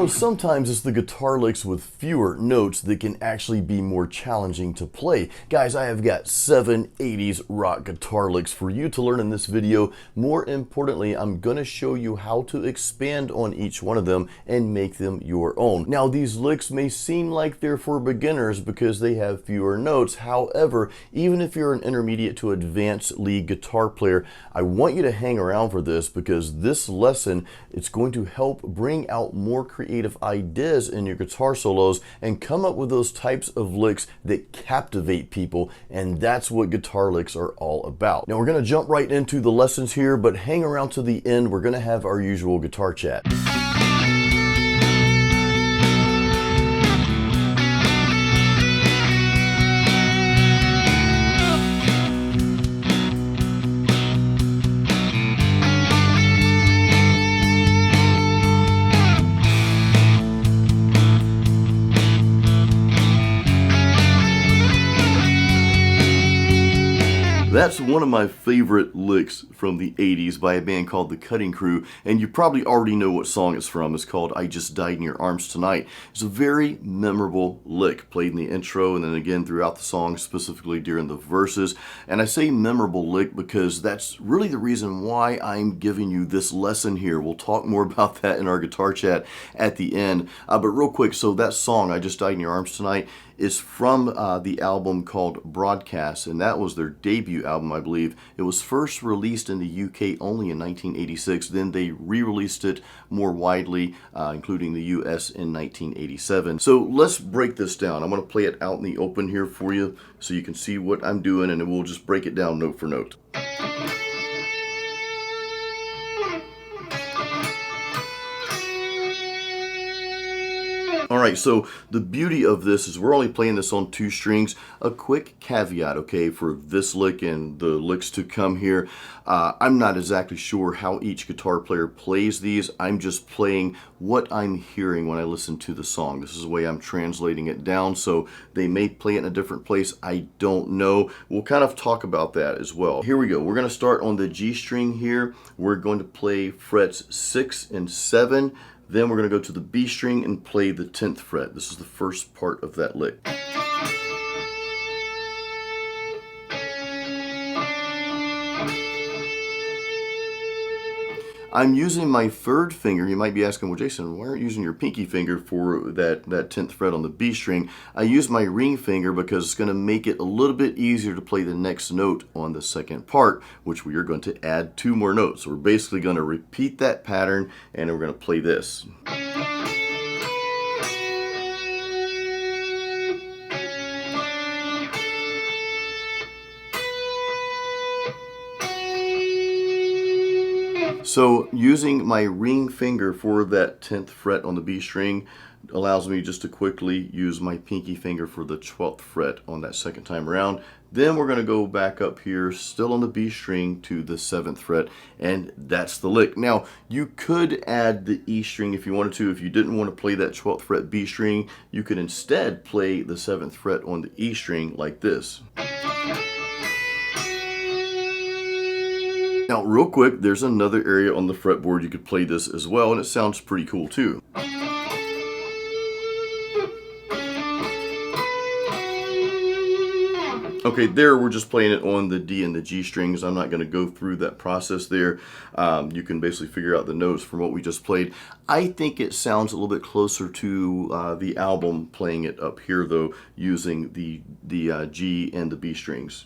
know, sometimes it's the guitar licks with fewer notes that can actually be more challenging to play. Guys, I have got 7 80s rock guitar licks for you to learn in this video. More importantly, I'm going to show you how to expand on each one of them and make them your own. Now, these licks may seem like they're for beginners because they have fewer notes. However, even if you're an intermediate to advanced lead guitar player, I want you to hang around for this because this lesson, it's going to help bring out more creative ideas in your guitar solos and come up with those types of licks that captivate people, and that's what guitar licks are all about. Now we're going to jump right into the lessons here, but hang around to the end. We're going to have our usual guitar chat. That's one of my favorite licks from the 80s by a band called The Cutting Crew, and you probably already know what song it's from. It's called I Just Died in Your Arms Tonight. It's a very memorable lick, played in the intro and then again throughout the song, specifically during the verses. And I say memorable lick because that's really the reason why I'm giving you this lesson here. We'll talk more about that in our guitar chat at the end. But real quick, so that song, I Just Died in Your Arms Tonight, is from the album called Broadcast, and that was their debut album, I believe. It was first released in the UK only in 1986, then they re-released it more widely, including the US in 1987. So let's break this down. I'm going to play it out in the open here for you so you can see what I'm doing, and then we'll just break it down note for note. Alright, so the beauty of this is we're only playing this on 2 strings. A quick caveat, okay, for this lick and the licks to come here. I'm not exactly sure how each guitar player plays these. I'm just playing what I'm hearing when I listen to the song. This is the way I'm translating it down, so they may play it in a different place. I don't know. We'll kind of talk about that as well. Here we go. We're going to start on the G string here. We're going to play frets 6 and 7. Then we're going to go to the B string and play the 10th fret. This is the first part of that lick. I'm using my 3rd finger. You might be asking, well, Jason, why aren't you using your pinky finger for that 10th fret on the B string? I use my ring finger because it's going to make it a little bit easier to play the next note on the second part, which we are going to add 2 more notes. So we're basically going to repeat that pattern, and we're going to play this. So using my ring finger for that 10th fret on the B string allows me just to quickly use my pinky finger for the 12th fret on that second time around. Then we're going to go back up here, still on the B string, to the 7th fret, and that's the lick. Now, you could add the E string if you wanted to. If you didn't want to play that 12th fret B string, you could instead play the 7th fret on the E string like this. Now, real quick, there's another area on the fretboard you could play this as well, and it sounds pretty cool too. Okay, there we're just playing it on the D and the G strings. I'm not going to go through that process there. You can basically figure out the notes from what we just played. I think it sounds a little bit closer to the album playing it up here, though, using the G and the B strings.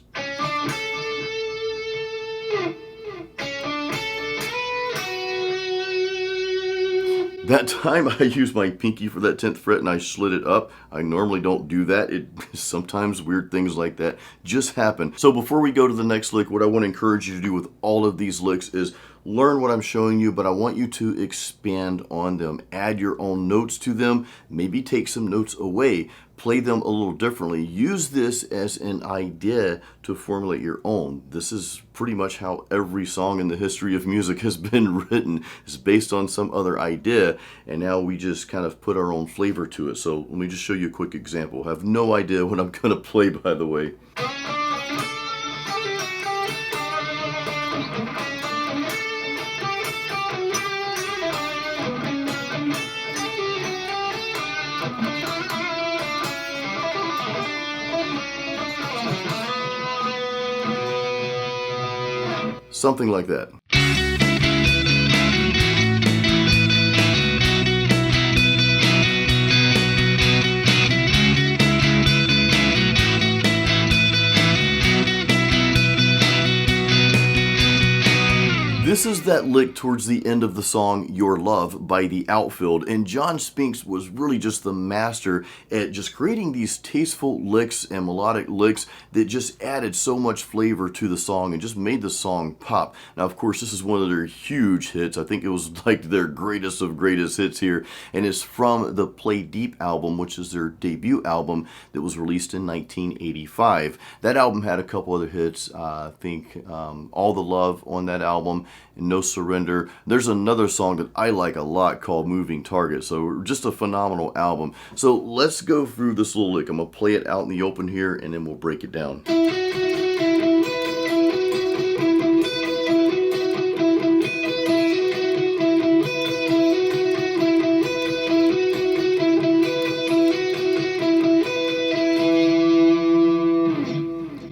That time I used my pinky for that 10th fret and I slid it up. I normally don't do that. Sometimes weird things like that just happen. So before we go to the next lick, what I want to encourage you to do with all of these licks is learn what I'm showing you, but I want you to expand on them. Add your own notes to them. Maybe take some notes away. Play them a little differently. Use this as an idea to formulate your own. This is pretty much how every song in the history of music has been written. It's based on some other idea, and now we just kind of put our own flavor to it. So let me just show you a quick example. I have no idea what I'm going to play, by the way. something like that. This is that lick towards the end of the song Your Love by the Outfield, and John Spinks was really just the master at just creating these tasteful licks and melodic licks that just added so much flavor to the song and just made the song pop. Now, of course, this is one of their huge hits. I think it was like their greatest of greatest hits here, and it's from the Play Deep album, which is their debut album that was released in 1985. That album had a couple other hits. I think All the Love on that album, No Surrender. There's another song that I like a lot called Moving Target. So just a phenomenal album. So let's go through this little lick. I'm going to play it out in the open here and then we'll break it down.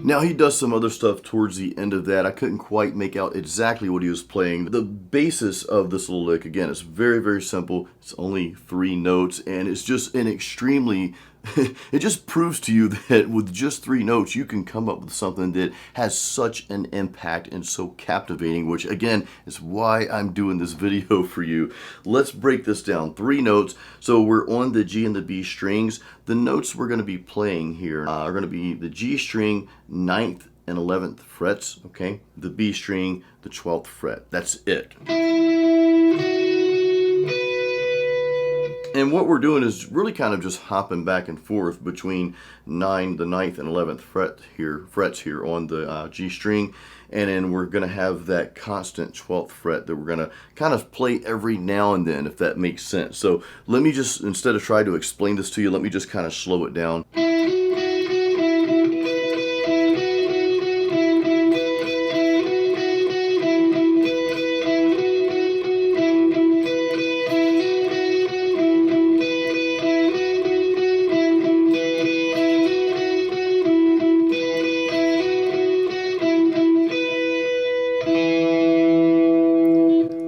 Now he does some other stuff towards the end of that. I couldn't quite make out exactly what he was playing. The basis of this little lick, again, it's very, very simple. It's only 3 notes, and it's just an extremely it just proves to you that with just 3 notes, you can come up with something that has such an impact and so captivating, which again is why I'm doing this video for you. Let's break this down. 3 notes. So we're on the G and the B strings. The notes we're going to be playing here are going to be the G string, 9th and 11th frets, okay? The B string, the 12th fret. That's it. And what we're doing is really kind of just hopping back and forth between the 9th and 11th frets here on the G string, and then we're going to have that constant 12th fret that we're going to kind of play every now and then, if that makes sense. So let me just, instead of try to explain this to you, let me just kind of slow it down.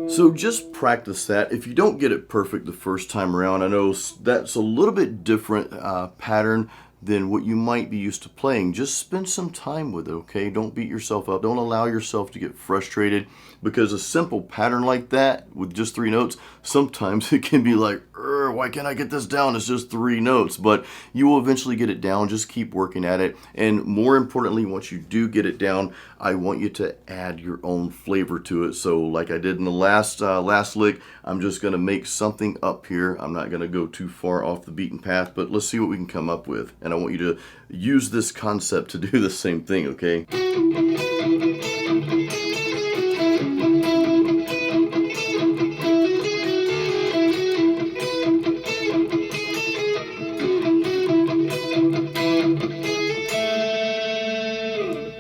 So just practice that. If you don't get it perfect the first time around, I know that's a little bit different pattern than what you might be used to playing. Just spend some time with it, okay? Don't beat yourself up. Don't allow yourself to get frustrated, because a simple pattern like that with just 3 notes, sometimes it can be like, why can't I get this down? It's just 3 notes. But you will eventually get it down. Just keep working at it. And more importantly, once you do get it down, I want you to add your own flavor to it. So like I did in the last lick, I'm just going to make something up here. I'm not going to go too far off the beaten path, but let's see what we can come up with. And I want you to use this concept to do the same thing, okay?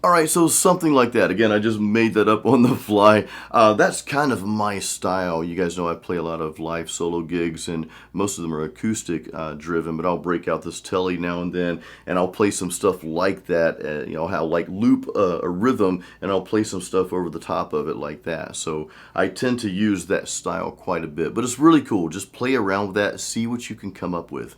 Alright, so something like that. Again, I just made that up on the fly. That's kind of my style. You guys know I play a lot of live solo gigs, and most of them are acoustic driven, but I'll break out this telly now and then, and I'll play some stuff like that. You know, how like loop a rhythm, and I'll play some stuff over the top of it like that. So I tend to use that style quite a bit, but it's really cool. Just play around with that, see what you can come up with.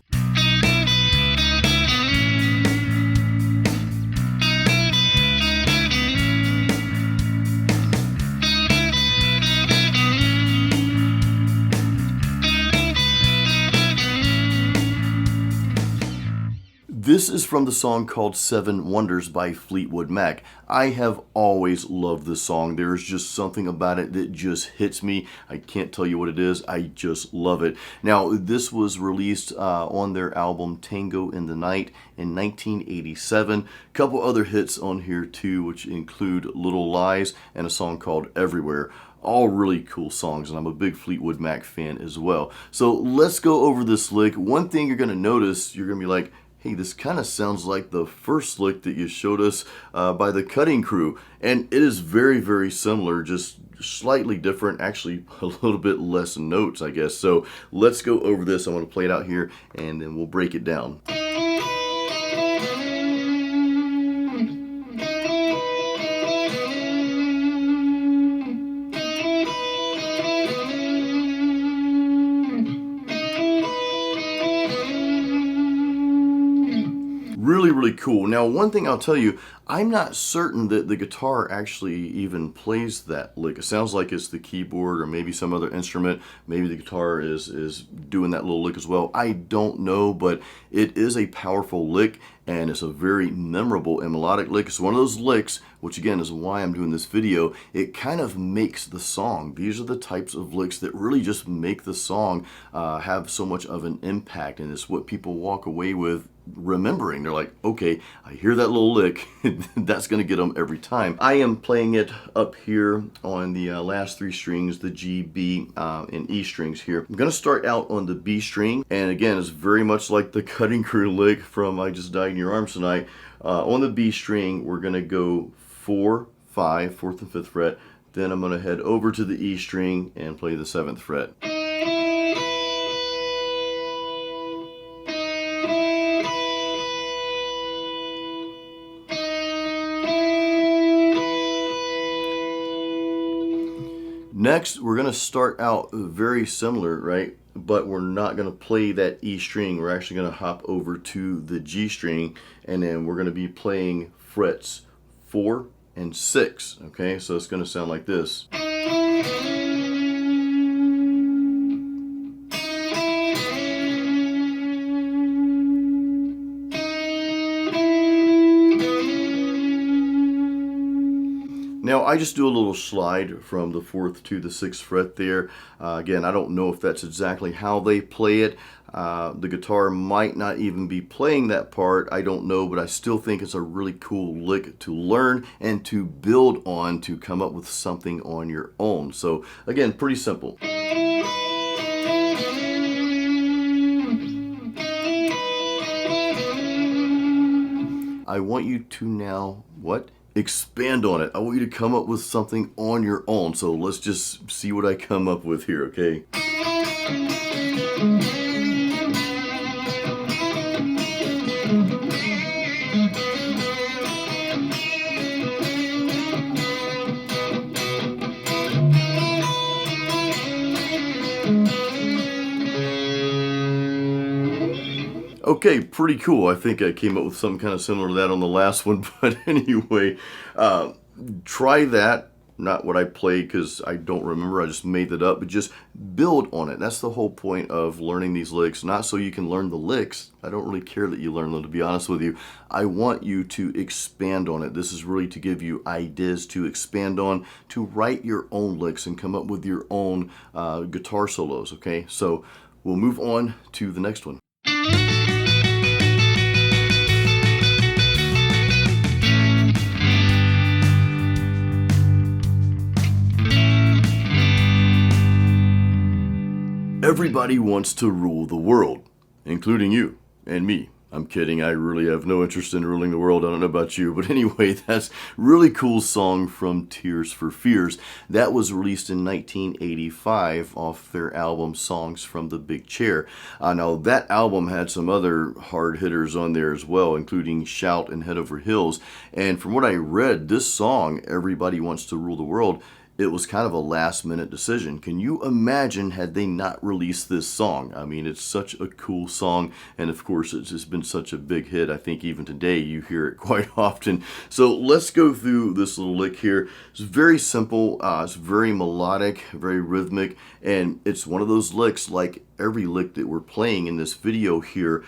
This is from the song called 7 Wonders by Fleetwood Mac. I have always loved this song. There's just something about it that just hits me. I can't tell you what it is. I just love it. Now, this was released on their album Tango in the Night in 1987. A couple other hits on here too, which include Little Lies and a song called Everywhere. All really cool songs, and I'm a big Fleetwood Mac fan as well. So let's go over this lick. One thing you're going to notice, you're going to be like, hey, this kind of sounds like the first lick that you showed us by the Cutting Crew. And it is very, very similar, just slightly different, actually a little bit less notes, I guess. So let's go over this. I'm going to play it out here, and then we'll break it down. really cool. Now, one thing I'll tell you, I'm not certain that the guitar actually even plays that lick. It sounds like it's the keyboard or maybe some other instrument. Maybe the guitar is doing that little lick as well. I don't know, but it is a powerful lick, and it's a very memorable and melodic lick. It's one of those licks, which again is why I'm doing this video. It kind of makes the song. These are the types of licks that really just make the song have so much of an impact, and it's what people walk away with remembering. They're like, okay, I hear that little lick. That's going to get them every time. I am playing it up here on the last three strings, the G, B, and E strings here. I'm going to start out on the B string, and again, it's very much like the Cutting Crew lick from I Just Died in Your Arms Tonight. On the B string, we're going to go 4, 5, 4th and 5th fret. Then I'm going to head over to the E string and play the 7th fret. Next, we're going to start out very similar, right? But we're not going to play that E string. We're actually going to hop over to the G string, and then we're going to be playing frets 4 and 6. Okay, so it's going to sound like this. Now, I just do a little slide from the 4th to the 6th fret there. Again, I don't know if that's exactly how they play it. The guitar might not even be playing that part. I don't know, but I still think it's a really cool lick to learn and to build on to come up with something on your own. So, again, pretty simple. I want you to now, expand on it. I want you to come up with something on your own. So let's just see what I come up with here, okay? Okay, pretty cool. I think I came up with something kind of similar to that on the last one, but anyway, try that. Not what I played because I don't remember, I just made it up, but just build on it. That's the whole point of learning these licks, not so you can learn the licks. I don't really care that you learn them, to be honest with you. I want you to expand on it. This is really to give you ideas to expand on, to write your own licks and come up with your own guitar solos, okay? So we'll move on to the next one. Everybody wants to rule the world, including you and me. I'm kidding, I really have no interest in ruling the world. I don't know about you, but anyway, that's a really cool song from Tears for Fears. That was released in 1985 off their album Songs from the Big Chair. Now, that album had some other hard hitters on there as well, including Shout and Head Over Hills. And from what I read, this song, Everybody Wants to Rule the World, it was kind of a last-minute decision. Can you imagine had they not released this song? I mean, it's such a cool song, and of course, it's just been such a big hit. I think even today you hear it quite often. So let's go through this little lick here. It's very simple. It's very melodic, very rhythmic, and it's one of those licks like every lick that we're playing in this video here,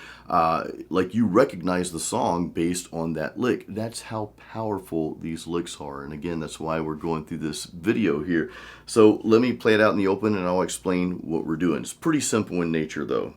like you recognize the song based on that lick. That's how powerful these licks are, and again, that's why we're going through this video here. So let me play it out in the open and I'll explain what we're doing. It's pretty simple in nature though.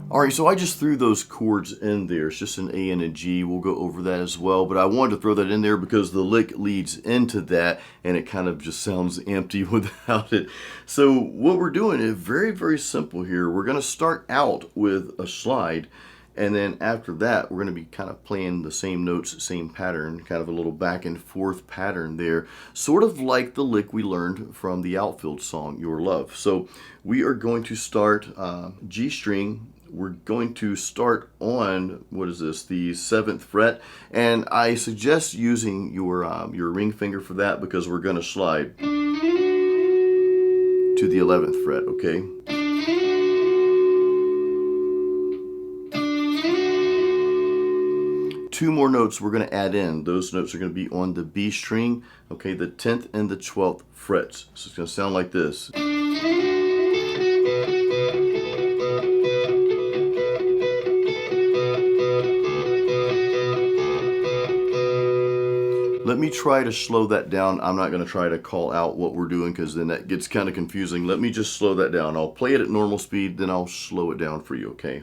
Alright, so I just threw those chords in there. It's just an A and a G. We'll go over that as well, but I wanted to throw that in there because the lick leads into that and it kind of just sounds empty without it. So what we're doing is very, very simple here. We're going to start out with a slide, and then after that we're going to be kind of playing the same notes, same pattern, kind of a little back and forth pattern there, sort of like the lick we learned from the Outfield song, Your Love. So we are going to start G string we're going to start on, what is this, the 7th fret, and I suggest using your ring finger for that because we're going to slide to the 11th fret, okay? Two more notes we're going to add in. Those notes are going to be on the B string, okay, the 10th and the 12th frets. So it's going to sound like this. Let me try to slow that down. I'm not going to try to call out what we're doing because then that gets kind of confusing. Let me just slow that down. I'll play it at normal speed, then I'll slow it down for you, okay?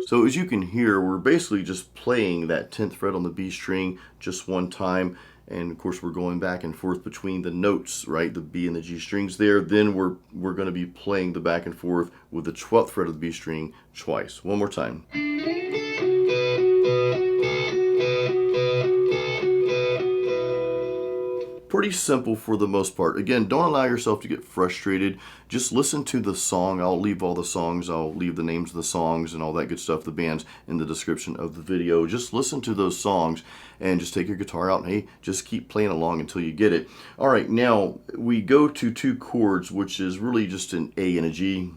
So as you can hear, we're basically just playing that 10th fret on the B string just one time. And of course, we're going back and forth between the notes, right? The B and the G strings there. Then we're going to be playing the back and forth with the 12th fret of the B string twice. One more time. Pretty simple for the most part. Again, don't allow yourself to get frustrated. Just listen to the song. I'll leave all the songs. I'll leave the names of the songs and all that good stuff, the bands, in the description of the video. Just listen to those songs and just take your guitar out and hey, just keep playing along until you get it. All right, now we go to two chords, which is really just an A and a G.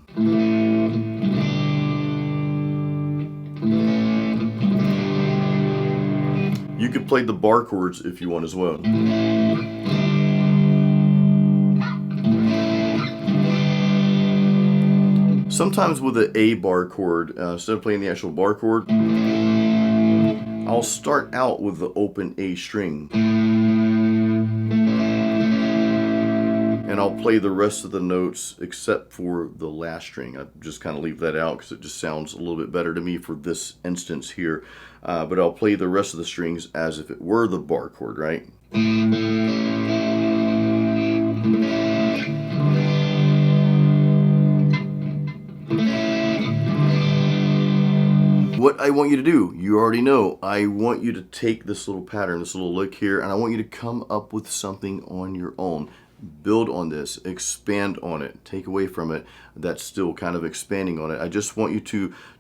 You could play the bar chords if you want as well. Sometimes with an A bar chord, instead of playing the actual bar chord, I'll start out with the open A string. And I'll play the rest of the notes except for the last string. I just kind of leave that out because it just sounds a little bit better to me for this instance here. But I'll play the rest of the strings as if it were the bar chord, right? What I want you to do, you already know, I want you to take this little pattern, this little lick here, and I want you to come up with something on your own. Build on this, expand on it, take away from it that's still kind of expanding on it. I just want you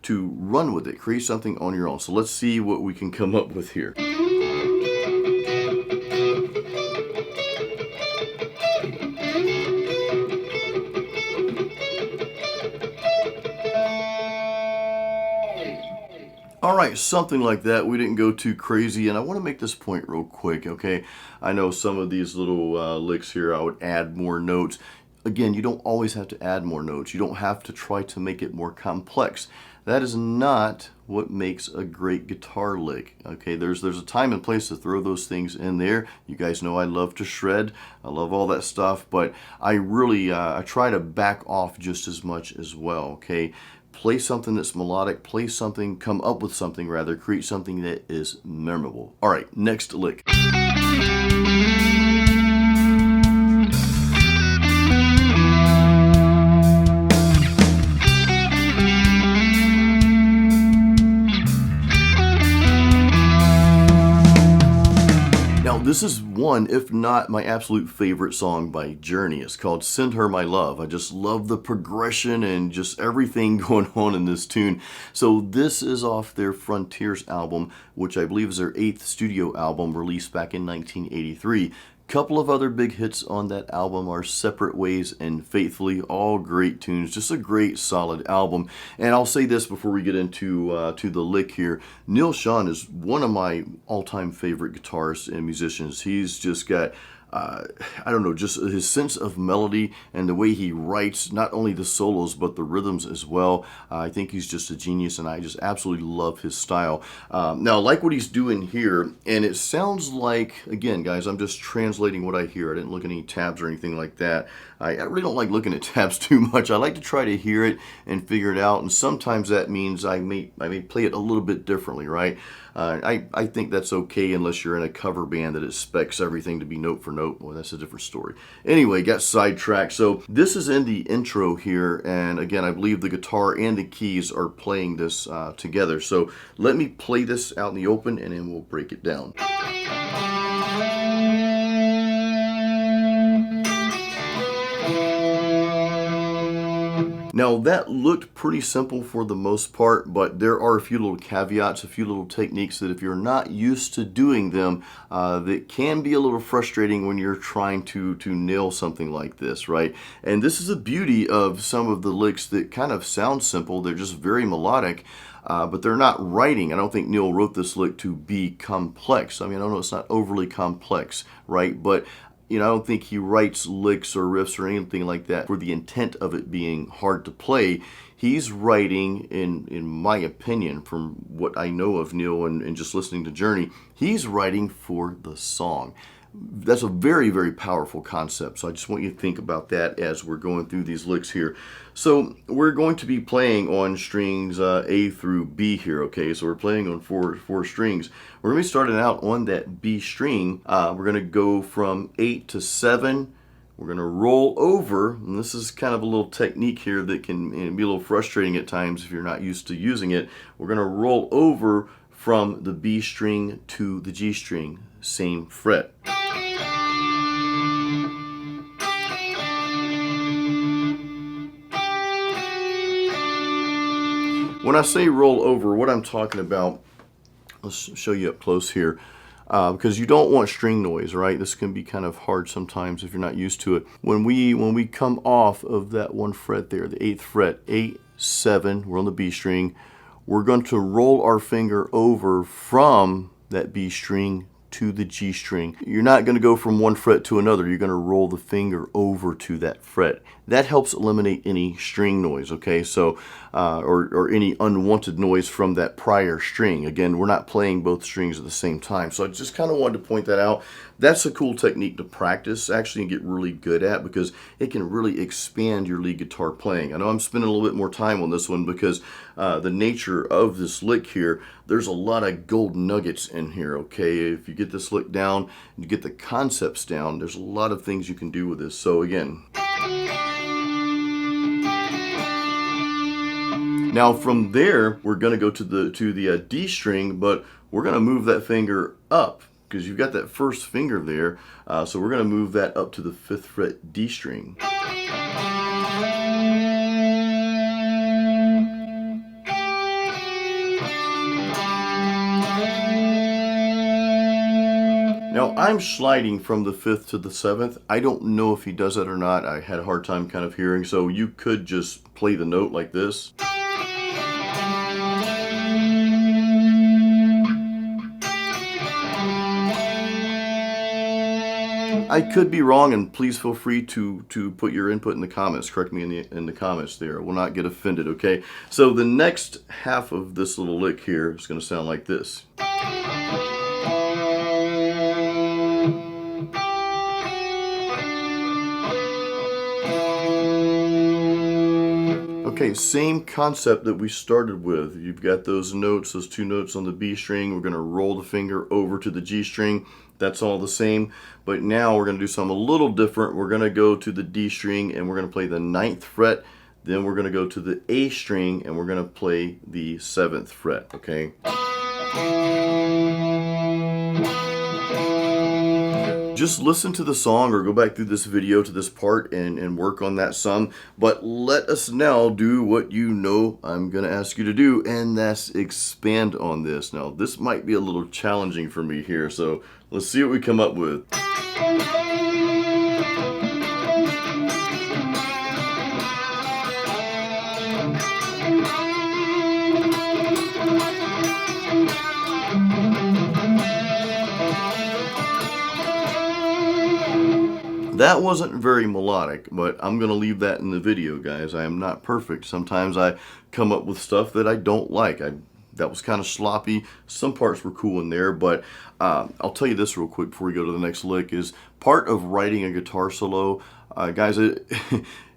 to run with it, create something on your own. So let's see what we can come up with here. All right, something like that. We didn't go too crazy, and I want to make this point real quick, okay? I know some of these little licks here, I would add more notes. Again, you don't always have to add more notes. You don't have to try to make it more complex. That is not what makes a great guitar lick, okay? There's a time and place to throw those things in there. You guys know I love to shred. I love all that stuff, but I really, I try to back off just as much as well, okay? Play something that's melodic, play something, come up with something rather, create something that is memorable. All right, next lick. This is one, if not my absolute favorite song by Journey. It's called Send Her My Love. I just love the progression and just everything going on in this tune. So this is off their Frontiers album, which I believe is their 8th studio album released back in 1983. Couple of other big hits on that album are Separate Ways and Faithfully, all great tunes, just a great solid album. And I'll say this before we get into to the lick here. Neil Schon is one of my all-time favorite guitarists and musicians. He's just got I don't know, just his sense of melody and the way he writes not only the solos but the rhythms as well. I think he's just a genius, and I just absolutely love his style. Now, I like what he's doing here, and it sounds like, again, guys, I'm just translating what I hear. I didn't look at any tabs or anything like that. I really don't like looking at tabs too much. I like to try to hear it and figure it out, and sometimes that means I may play it a little bit differently, right? I think that's okay unless you're in a cover band that expects everything to be note for note. Well, that's a different story. Anyway, got sidetracked. So this is in the intro here, and again, I believe the guitar and the keys are playing this together. So let me play this out in the open, and then we'll break it down. Now that looked pretty simple for the most part, but there are a few little caveats, a few little techniques that if you're not used to doing them, that can be a little frustrating when you're trying to nail something like this, right? And this is the beauty of some of the licks that kind of sound simple. They're just very melodic, but they're not writing. I don't think Neil wrote this lick to be complex. I mean, I don't know, it's not overly complex, right? But I don't think he writes licks or riffs or anything like that for the intent of it being hard to play. He's writing, in my opinion, from what I know of Neil and just listening to Journey, he's writing for the song. That's a very, very powerful concept. So I just want you to think about that as we're going through these licks here. So we're going to be playing on strings A through B here, okay? So we're playing on four strings. We're going to be starting out on that B string. We're going to go from 8 to 7. We're going to roll over, and this is kind of a little technique here that can be a little frustrating at times if you're not used to using it. We're going to roll over from the B string to the G string, same fret. When I say roll over, what I'm talking about, let's show you up close here, because you don't want string noise, right? This can be kind of hard sometimes if you're not used to it. When we come off of that one fret there, the 8th fret, 8, 7, we're on the B string, we're going to roll our finger over from that B string to the G string. You're not going to go from one fret to another. You're going to roll the finger over to that fret. That helps eliminate any string noise, okay? So, or any unwanted noise from that prior string. Again, we're not playing both strings at the same time. So I just kind of wanted to point that out. That's a cool technique to practice, actually, and get really good at, because it can really expand your lead guitar playing. I know I'm spending a little bit more time on this one because the nature of this lick here, there's a lot of gold nuggets in here, okay? If you get this lick down, you get the concepts down, there's a lot of things you can do with this. So again, now from there, we're going to go to the D string, but we're going to move that finger up because you've got that first finger there. So we're going to move that up to the 5th fret D string. Now I'm sliding from the 5th to the 7th. I don't know if he does that or not. I had a hard time kind of hearing, so you could just play the note like this. I could be wrong, and please feel free to put your input in the comments. Correct me in the comments there. I will not get offended, okay? So the next half of this little lick here is going to sound like this. Okay, same concept that we started with. You've got those notes, those 2 notes on the B string. We're going to roll the finger over to the G string. That's all the same, but now we're going to do something a little different. We're going to go to the D string and we're going to play the 9th fret. Then we're going to go to the A string and we're going to play the 7th fret, okay? Just listen to the song or go back through this video to this part and work on that some. But let us now do what you know I'm going to ask you to do, and that's expand on this. Now, this might be a little challenging for me here, so let's see what we come up with. That wasn't very melodic, but I'm going to leave that in the video, guys. I am not perfect. Sometimes I come up with stuff that I don't like. That was kind of sloppy. Some parts were cool in there, but I'll tell you this real quick before we go to the next lick is part of writing a guitar solo, guys, it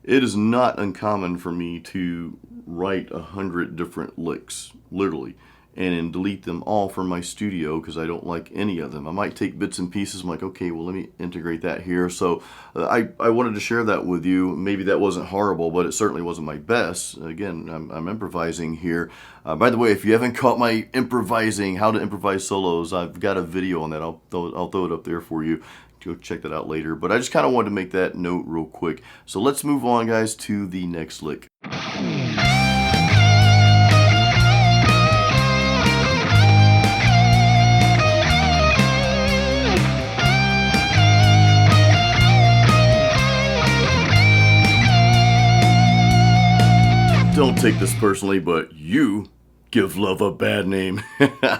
is not uncommon for me to write 100 different licks, literally. and then delete them all from my studio because I don't like any of them. I might take bits and pieces. I'm like, okay, well, let me integrate that here. So I wanted to share that with you. Maybe that wasn't horrible, but it certainly wasn't my best. Again, I'm improvising here. By the way, if you haven't caught my improvising, how to improvise solos, I've got a video on that. I'll throw it up there for you. Go check that out later. But I just kind of wanted to make that note real quick. So let's move on, guys, to the next lick. Don't take this personally, but you give love a bad name.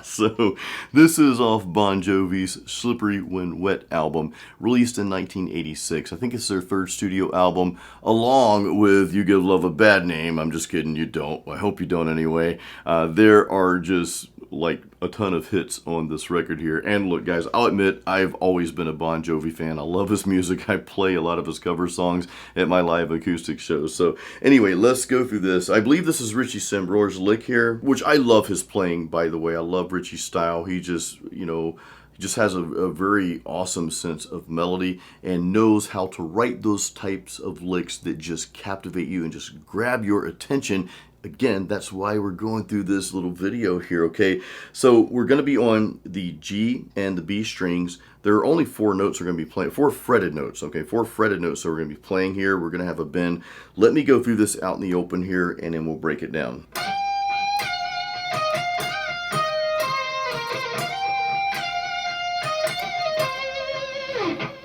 So this is off Bon Jovi's Slippery When Wet album, released in 1986. I think it's their third studio album, along with You Give Love a Bad Name. I'm just kidding, you don't. I hope you don't anyway. There are just like a ton of hits on this record here. And look, guys, I'll admit I've always been a Bon Jovi fan. I love his music. I play a lot of his cover songs at my live acoustic shows. So anyway, let's go through this. I believe this is Richie Sambror's lick here, which I love his playing, by the way. I love Richie's style. He just, you know, he just has a very awesome sense of melody and knows how to write those types of licks that just captivate you and just grab your attention. Again, that's why we're going through this little video here, okay? So we're going to be on the G and the B strings. There are only 4 notes we're going to be playing, 4 fretted notes, okay? 4 fretted notes that we're going to be playing here. We're going to have a bend. Let me go through this out in the open here, and then we'll break it down.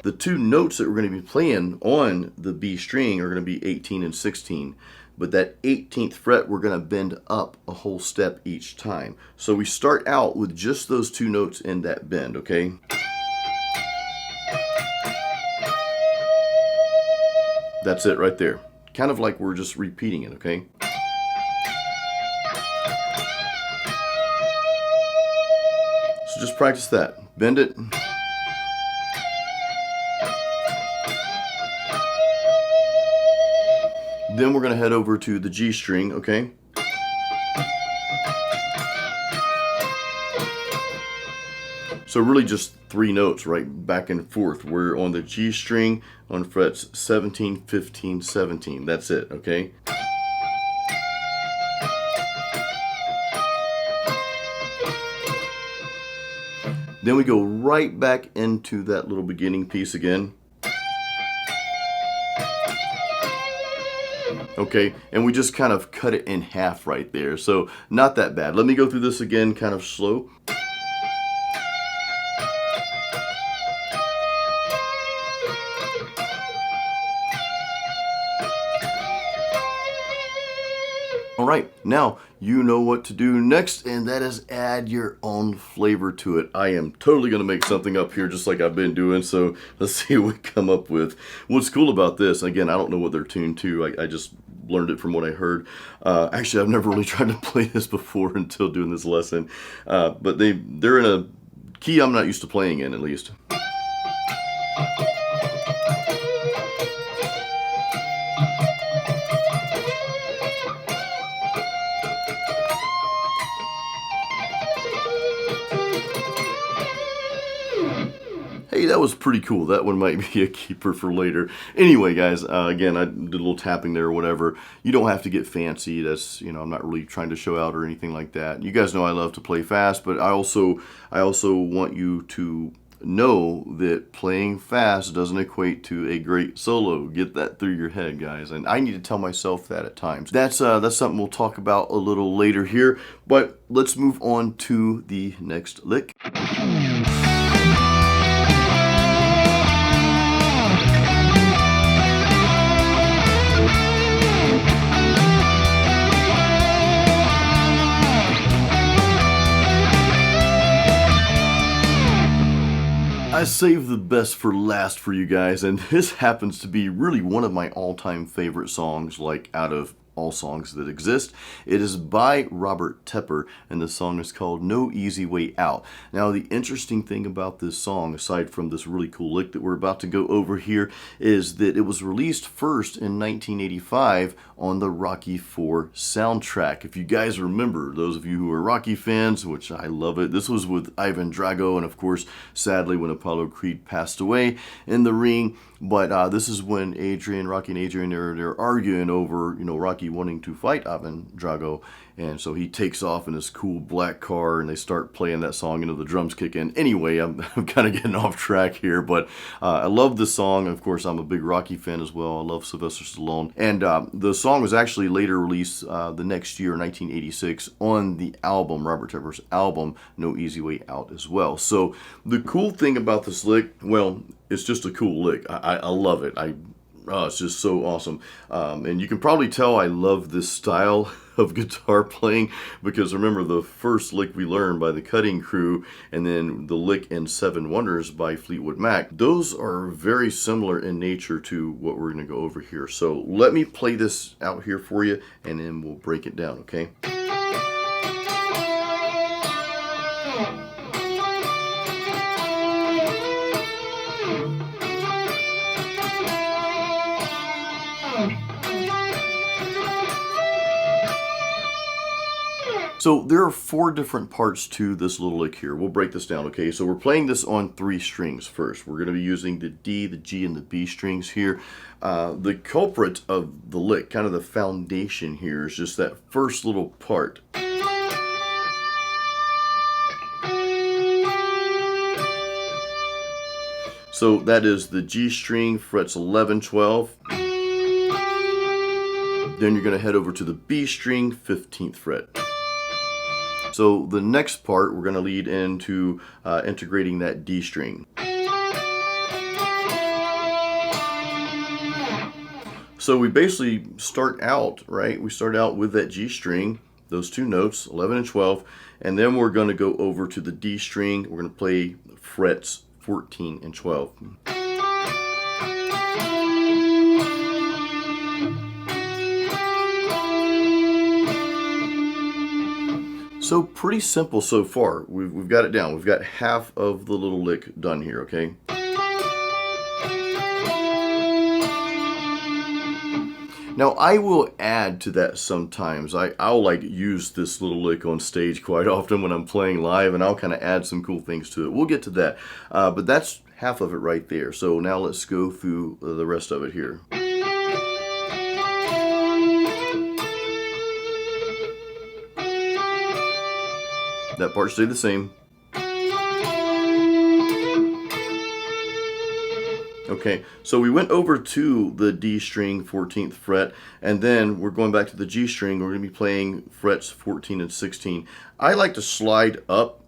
The 2 notes that we're going to be playing on the B string are going to be 18 and 16. But that 18th fret, we're going to bend up a whole step each time. So we start out with just those 2 notes in that bend, okay? That's it right there. Kind of like we're just repeating it, okay? So just practice that. Bend it. Then we're going to head over to the G string, okay? So really just 3 notes right back and forth. We're on the G string on frets 17, 15, 17. That's it, okay? Then we go right back into that little beginning piece again. Okay, and we just kind of cut it in half right there, so not that bad. Let me go through this again kind of slow. All right, now you know what to do next, and that is add your own flavor to it. I am totally going to make something up here just like I've been doing, so let's see what we come up with. What's cool about this, again, I don't know what they're tuned to. I just learned it from what I heard. Actually, I've never really tried to play this before until doing this lesson, but they're in a key I'm not used to playing in, at least. Hey, that was pretty cool. That one might be a keeper for later. Anyway, guys, again, I did a little tapping there or whatever. You don't have to get fancy. That's, you know, I'm not really trying to show out or anything like that. You guys know I love to play fast, but I also want you to know that playing fast doesn't equate to a great solo. Get that through your head, guys. And I need to tell myself that at times. That's something we'll talk about a little later here. But let's move on to the next lick. I saved the best for last for you guys, and this happens to be really one of my all-time favorite songs, like out of all songs that exist. It is by Robert Tepper, and the song is called No Easy Way Out. Now, the interesting thing about this song, aside from this really cool lick that we're about to go over here, is that it was released first in 1985 on the Rocky IV soundtrack. If you guys remember, those of you who are Rocky fans, which I love it, this was with Ivan Drago, and of course, sadly, when Apollo Creed passed away in the ring. But this is when Rocky and Adrian, they're arguing over, Rocky wanting to fight Ivan Drago. And so he takes off in his cool black car, and they start playing that song, the drums kick in. Anyway, I'm kind of getting off track here, but I love this song. Of course, I'm a big Rocky fan as well. I love Sylvester Stallone. And the song was actually later released the next year, 1986, on the album, Robert Tepper's album, No Easy Way Out as well. So the cool thing about this lick, well, it's just a cool lick. I love it. It's just so awesome. And you can probably tell I love this style of guitar playing, because remember, the first lick we learned by the Cutting Crew, and then the lick in Seven Wonders by Fleetwood Mac, those are very similar in nature to what we're going to go over here. So let me play this out here for you, and then we'll break it down, okay? So there are 4 different parts to this little lick here. We'll break this down, okay? So we're playing this on 3 strings first. We're going to be using the D, the G, and the B strings here. The culprit of the lick, kind of the foundation here, is just that first little part. So that is the G string, frets 11, 12. Then you're going to head over to the B string, 15th fret. So the next part, we're going to lead into integrating that D string. So we basically start out, right? We start out with that G string, those 2 notes, 11 and 12, and then we're going to go over to the D string. We're going to play frets 14 and 12. So pretty simple so far. We've got it down. We've got half of the little lick done here, okay? Now I will add to that sometimes. I'll like use this little lick on stage quite often when I'm playing live, and I'll kind of add some cool things to it. We'll get to that. But that's half of it right there. So now let's go through the rest of it here. That part stayed the same. Okay, so we went over to the D string, 14th fret, and then we're going back to the G string. We're going to be playing frets 14 and 16. I like to slide up.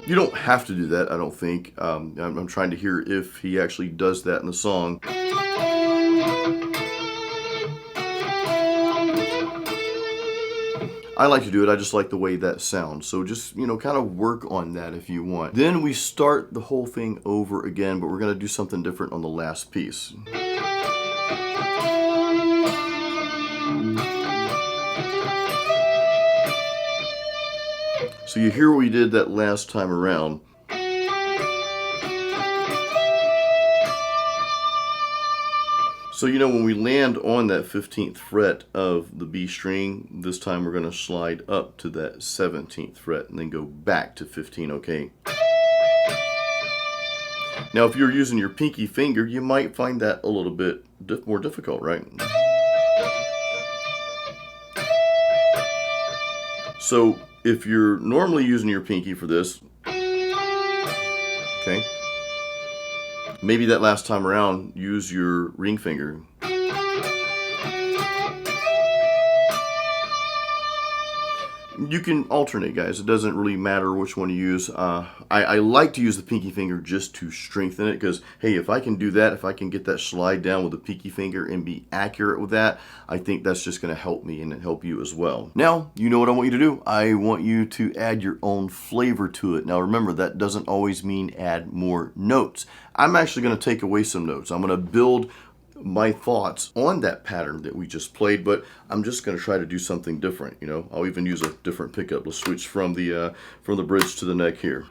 You don't have to do that, I don't think. I'm trying to hear if he actually does that in the song. I like to do it. I just like the way that sounds. So just, kind of work on that if you want. Then we start the whole thing over again, but we're going to do something different on the last piece. So you hear what we did that last time around. So when we land on that 15th fret of the B string, this time we're going to slide up to that 17th fret and then go back to 15, okay? Now if you're using your pinky finger, you might find that a little bit more difficult, right? So if you're normally using your pinky for this, okay? Maybe that last time around, use your ring finger. You can alternate, guys. It doesn't really matter which one you use. I like to use the pinky finger just to strengthen it, because, hey, if I can do that, if I can get that slide down with the pinky finger and be accurate with that, I think that's just going to help me and help you as well. Now, you know what I want you to do. I want you to add your own flavor to it. Now, remember, that doesn't always mean add more notes. I'm actually going to take away some notes. I'm going to build my thoughts on that pattern that we just played, but I'm just going to try to do something different. You know, I'll even use a different pickup. Let's switch from the bridge to the neck here.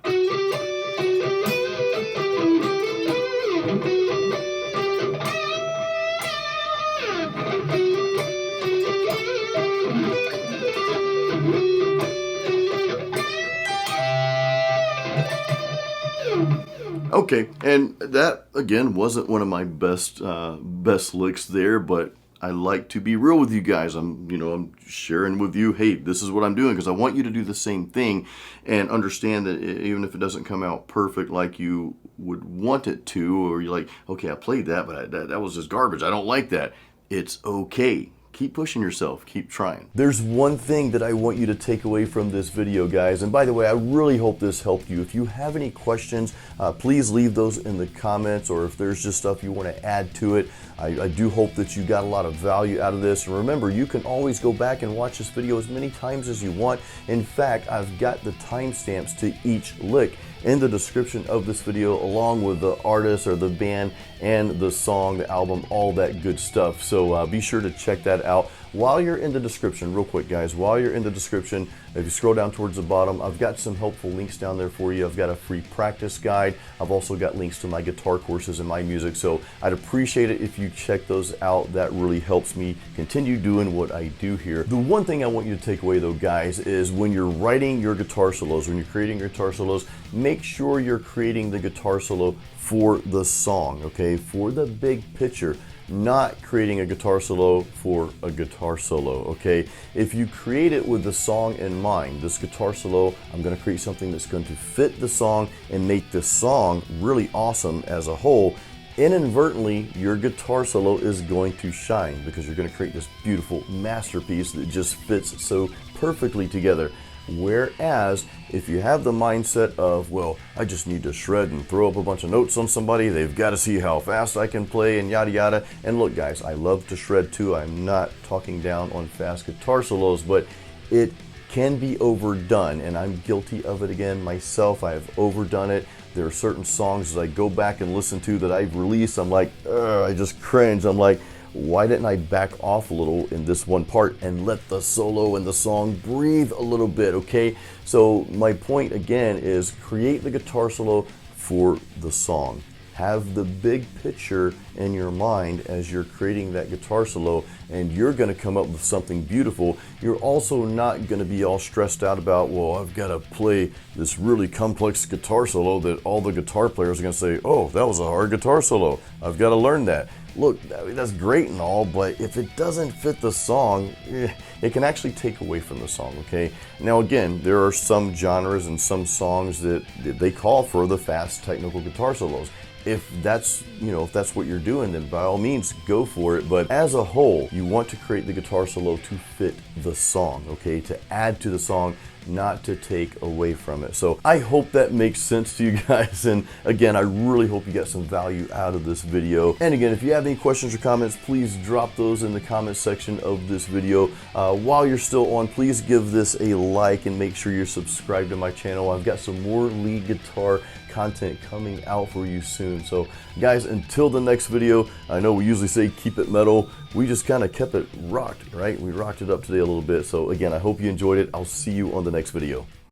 Okay, and that again wasn't one of my best licks there, but I like to be real with you guys. I'm sharing with you, hey, this is what I'm doing, because I want you to do the same thing and understand that even if it doesn't come out perfect like you would want it to, or you're like, okay, I played that, but that was just garbage. I don't like that. It's okay. Keep pushing yourself, keep trying. There's one thing that I want you to take away from this video, guys. And by the way, I really hope this helped you. If you have any questions, please leave those in the comments, or if there's just stuff you want to add to it. I do hope that you got a lot of value out of this. And remember, you can always go back and watch this video as many times as you want. In fact, I've got the timestamps to each lick in the description of this video, along with the artist or the band and the song, the album, all that good stuff. So be sure to check that out. While you're in the description, real quick, guys, while you're in the description, if you scroll down towards the bottom, I've got some helpful links down there for you. I've got a free practice guide. I've also got links to my guitar courses and my music. So I'd appreciate it if you check those out. That really helps me continue doing what I do here. The one thing I want you to take away, though, guys, is when you're writing your guitar solos, when you're creating your guitar solos, make sure you're creating the guitar solo for the song, okay, for the big picture. Not creating a guitar solo for a guitar solo, okay? If you create it with the song in mind, this guitar solo, I'm gonna create something that's going to fit the song and make the song really awesome as a whole, inadvertently, your guitar solo is going to shine, because you're gonna create this beautiful masterpiece that just fits so perfectly together. Whereas if you have the mindset of, well, I just need to shred and throw up a bunch of notes on somebody, they've got to see how fast I can play and yada yada. And look, guys, I love to shred too. I'm not talking down on fast guitar solos, but it can be overdone, and I'm guilty of it again myself. I have overdone it. There are certain songs that I go back and listen to that I've released, I'm like, I just cringe. I'm like, why didn't I back off a little in this one part and let the solo and the song breathe a little bit, okay? So my point again is create the guitar solo for the song. Have the big picture in your mind as you're creating that guitar solo, and you're going to come up with something beautiful. You're also not going to be all stressed out about, well, I've got to play this really complex guitar solo that all the guitar players are going to say, oh, that was a hard guitar solo. I've got to learn that. Look, that's great and all, but if it doesn't fit the song, it can actually take away from the song, okay? Now again, there are some genres and some songs that they call for the fast technical guitar solos. If that's, if that's what you're doing, then by all means go for it. But as a whole, you want to create the guitar solo to fit the song, okay? To add to the song, not to take away from it. So I hope that makes sense to you guys. And again, I really hope you got some value out of this video. And again, if you have any questions or comments, please drop those in the comment section of this video. While you're still on, please give this a like and make sure you're subscribed to my channel. I've got some more lead guitar content coming out for you soon. So guys, until the next video, I know we usually say keep it metal. We just kind of kept it rocked, right? We rocked it up today a little bit. So again, I hope you enjoyed it. I'll see you on the next video.